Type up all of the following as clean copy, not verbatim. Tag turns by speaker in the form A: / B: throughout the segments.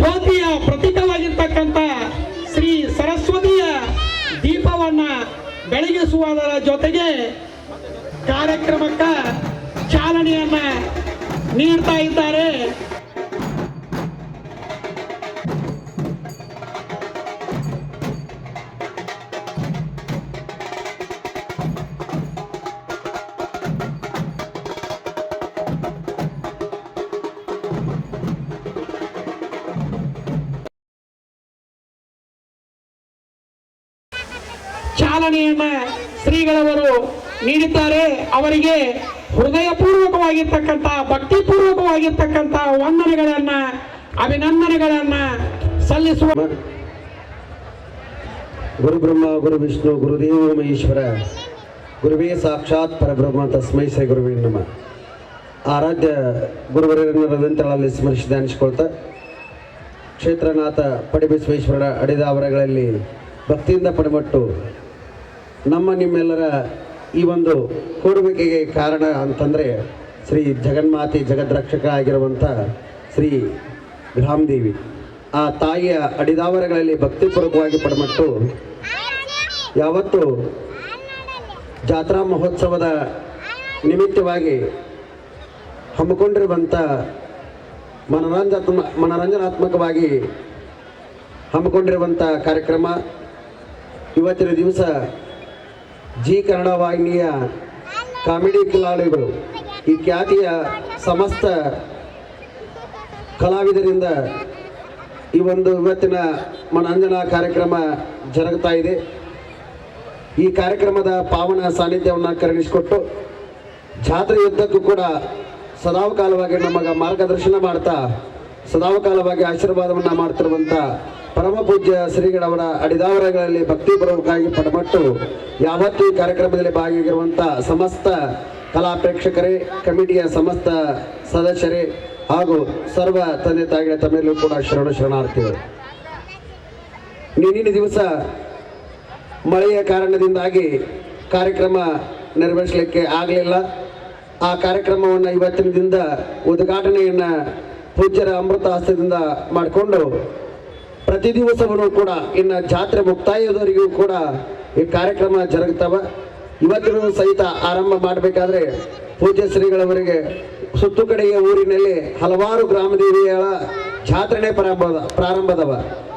A: ಜ್ಯೋತಿಯ ಪ್ರತೀಕವಾಗಿರ್ತಕ್ಕಂಥ ಶ್ರೀ ಸರಸ್ವತಿಯ ದೀಪವನ್ನ ಬೆಳಗಿಸುವುದರ ಜೊತೆಗೆ ಕಾರ್ಯಕ್ರಮಕ್ಕೆ ಚಾಲನೆಯನ್ನ ನೀಡ್ತಾ ಇದ್ದಾರೆ. ಚಾಲನೆಯನ್ನ ಶ್ರೀಗಳವರು ನೀಡಿದ್ದಾರೆ. ಅವರಿಗೆ ಹೃದಯಪೂರ್ವಕವಾಗಿರ್ತಕ್ಕಂಥ ಭಕ್ತಿಪೂರ್ವಕವಾಗಿರ್ತಕ್ಕಂಥ ವಂದನೆಗಳನ್ನ ಅಭಿನಂದನೆಗಳನ್ನ ಸಲ್ಲಿಸುವ.
B: ಗುರು ಬ್ರಹ್ಮ ಗುರು ವಿಷ್ಣು ಗುರುದೇವ ಮಹೇಶ್ವರ ಗುರುವೇ ಸಾಕ್ಷಾತ್ ಪರಬ್ರಹ್ಮ ತಸ್ಮೈ ಶ್ರೀ ಗುರುವೇ ನಮಃ. ಆರಾಧ್ಯ ಗುರುವರರಲ್ಲಿ ಸ್ಮರಿಸಿ ಧ್ಯಾನಿಸಿಕೊಳ್ತಾ ಕ್ಷೇತ್ರನಾಥ ಪಡಿಬಸವೇಶ್ವರ ಅಡಿದಾವರಗಳಲ್ಲಿ ಭಕ್ತಿಯಿಂದ ಪಡೆಮಟ್ಟು ನಿಮ್ಮೆಲ್ಲರ ಈ ಒಂದು ಕೂಡುವಿಕೆಗೆ ಕಾರಣ ಅಂತಂದರೆ ಶ್ರೀ ಜಗನ್ಮಾತೆ ಜಗದ್ರಕ್ಷಕ ಆಗಿರುವಂಥ ಶ್ರೀ ಗ್ರಾಮದೇವಿ ಆ ತಾಯಿಯ ಅಡಿದಾವರಗಳಲ್ಲಿ ಭಕ್ತಿಪೂರ್ವಕವಾಗಿ ಪಡೆಮಟ್ಟು ಯಾವತ್ತು ಜಾತ್ರಾ ಮಹೋತ್ಸವದ ನಿಮಿತ್ತವಾಗಿ ಹಮ್ಮಿಕೊಂಡಿರುವಂಥ ಮನರಂಜನಾತ್ಮಕವಾಗಿ ಹಮ್ಮಿಕೊಂಡಿರುವಂಥ ಕಾರ್ಯಕ್ರಮ ಇವತ್ತಿನ ದಿವಸ ಜಿ ಕನ್ನಡ ವಾಹಿನಿಯ ಕಾಮಿಡಿ ಕಿಲಾಡಿಗಳು ಈ ಖ್ಯಾತಿಯ ಸಮಸ್ತ ಕಲಾವಿದರಿಂದ ಈ ಒಂದು ಇವತ್ತಿನ ಮನರಂಜನಾ ಕಾರ್ಯಕ್ರಮ ಜರುಗುತ್ತಾ ಇದೆ. ಈ ಕಾರ್ಯಕ್ರಮದ ಪಾವನ ಸಾನ್ನಿಧ್ಯವನ್ನು ಕರುಣಿಸಿಕೊಟ್ಟು ಜಾತ್ರೆಯುದ್ದಕ್ಕೂ ಕೂಡ ಸದಾವಕಾಲವಾಗಿ ನಮಗೆ ಮಾರ್ಗದರ್ಶನ ಮಾಡ್ತಾ ಸದಾವಕಾಲವಾಗಿ ಆಶೀರ್ವಾದವನ್ನು ಮಾಡ್ತಿರುವಂಥ ಪರಮ ಪೂಜ್ಯ ಶ್ರೀಗಳವರ ಅಡಿದಾವರಗಳಲ್ಲಿ ಭಕ್ತಿಪೂರ್ವಕವಾಗಿ ಪಡೆಮಟ್ಟು ಯಾವತ್ತೂ ಈ ಕಾರ್ಯಕ್ರಮದಲ್ಲಿ ಭಾಗಿಯಾಗಿರುವಂಥ ಸಮಸ್ತ ಕಲಾ ಪ್ರೇಕ್ಷಕರೇ, ಕಮಿಟಿಯ ಸಮಸ್ತ ಸದಸ್ಯರೇ ಹಾಗೂ ಸರ್ವ ತಂದೆ ತಾಯಿಗಳ ತಮ್ಮೆಲ್ಲೂ ಕೂಡ ಶರಣಾರ್ಥಿಗಳು. ನಿನ್ನಿನ ದಿವಸ ಮಳೆಯ ಕಾರಣದಿಂದಾಗಿ ಕಾರ್ಯಕ್ರಮ ನಿರ್ವಹಿಸಲಿಕ್ಕೆ ಆಗಲಿಲ್ಲ. ಆ ಕಾರ್ಯಕ್ರಮವನ್ನು ಇವತ್ತಿನದಿಂದ ಉದ್ಘಾಟನೆಯನ್ನು ಪೂಜ್ಯರ ಅಮೃತ ಹಸ್ತದಿಂದ ಮಾಡಿಕೊಂಡು ಪ್ರತಿ ದಿವಸವೂ ಕೂಡ ಇನ್ನು ಜಾತ್ರೆ ಮುಕ್ತಾಯದವರೆಗೂ ಕೂಡ ಈ ಕಾರ್ಯಕ್ರಮ ಜರುಗುತ್ತವೆ. ಇವತ್ತಿನ ಸಹಿತ ಆರಂಭ ಮಾಡಬೇಕಾದ್ರೆ ಪೂಜ್ಯ ಶ್ರೀಗಳವರಿಗೆ ಸುತ್ತು ಕಡೆಯ ಊರಿನಲ್ಲಿ ಹಲವಾರು ಗ್ರಾಮದೇವಿಗಳ ಜಾತ್ರೆನೇ ಪ್ರಾರಂಭದವ.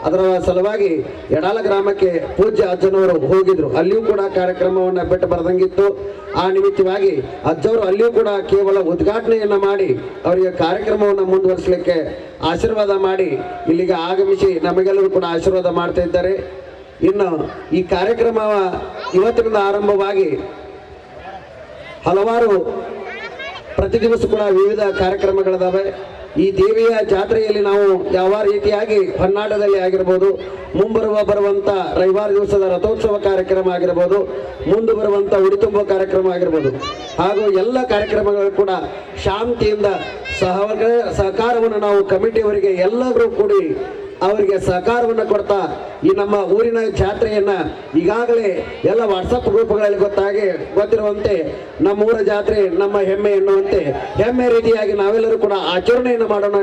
B: ಅದರ ಸಲುವಾಗಿ ಯಡಾಲ ಗ್ರಾಮಕ್ಕೆ ಪೂಜ್ಯ ಅಜ್ಜನವರು ಹೋಗಿದ್ರು. ಅಲ್ಲಿಯೂ ಕೂಡ ಕಾರ್ಯಕ್ರಮವನ್ನು ಬಿಟ್ಟು ಬರದಂಗಿತ್ತು. ಆ ನಿಮಿತ್ತವಾಗಿ ಅಜ್ಜವರು ಅಲ್ಲಿಯೂ ಕೂಡ ಕೇವಲ ಉದ್ಘಾಟನೆಯನ್ನು ಮಾಡಿ ಅವರಿಗೆ ಕಾರ್ಯಕ್ರಮವನ್ನು ಮುಂದುವರಿಸಲಿಕ್ಕೆ ಆಶೀರ್ವಾದ ಮಾಡಿ ಇಲ್ಲಿಗೆ ಆಗಮಿಸಿ ನಮಗೆಲ್ಲರೂ ಕೂಡ ಆಶೀರ್ವಾದ ಮಾಡ್ತಾ ಇದ್ದಾರೆ. ಇನ್ನು ಈ ಕಾರ್ಯಕ್ರಮ ಇವತ್ತಿನಿಂದ ಆರಂಭವಾಗಿ ಹಲವಾರು ಪ್ರತಿ ದಿವಸ ಕೂಡ ವಿವಿಧ ಕಾರ್ಯಕ್ರಮಗಳಿದಾವೆ. ಈ ದೇವಿಯ ಜಾತ್ರೆಯಲ್ಲಿ ನಾವು ಯಾವ ರೀತಿಯಾಗಿ ಹೊನ್ನಾಟದಲ್ಲಿ ಆಗಿರ್ಬೋದು, ಬರುವಂಥ ರವಿವಾರ ದಿವಸದ ರಥೋತ್ಸವ ಕಾರ್ಯಕ್ರಮ ಆಗಿರ್ಬೋದು, ಮುಂದೆ ಬರುವಂಥ ಉಡಿ ತುಂಬುವ ಕಾರ್ಯಕ್ರಮ ಆಗಿರ್ಬೋದು, ಹಾಗೂ ಎಲ್ಲ ಕಾರ್ಯಕ್ರಮಗಳು ಕೂಡ ಶಾಂತಿಯಿಂದ ಸಹಕಾರವನ್ನು ನಾವು ಕಮಿಟಿಯವರಿಗೆ ಎಲ್ಲರೂ ಕೂಡಿ ಅವರಿಗೆ ಸಹಕಾರವನ್ನು ಕೊಡ್ತಾ ಈ ನಮ್ಮ ಊರಿನ ಜಾತ್ರೆಯನ್ನು ಈಗಾಗಲೇ ಎಲ್ಲ ವಾಟ್ಸಪ್ ಗ್ರೂಪ್ಗಳಲ್ಲಿ ಗೊತ್ತಿರುವಂತೆ ನಮ್ಮ ಊರ ಜಾತ್ರೆ ನಮ್ಮ ಹೆಮ್ಮೆ ಎನ್ನುವಂತೆ ಹೆಮ್ಮೆ ರೀತಿಯಾಗಿ ನಾವೆಲ್ಲರೂ ಕೂಡ ಆಚರಣೆಯನ್ನು ಮಾಡೋಣ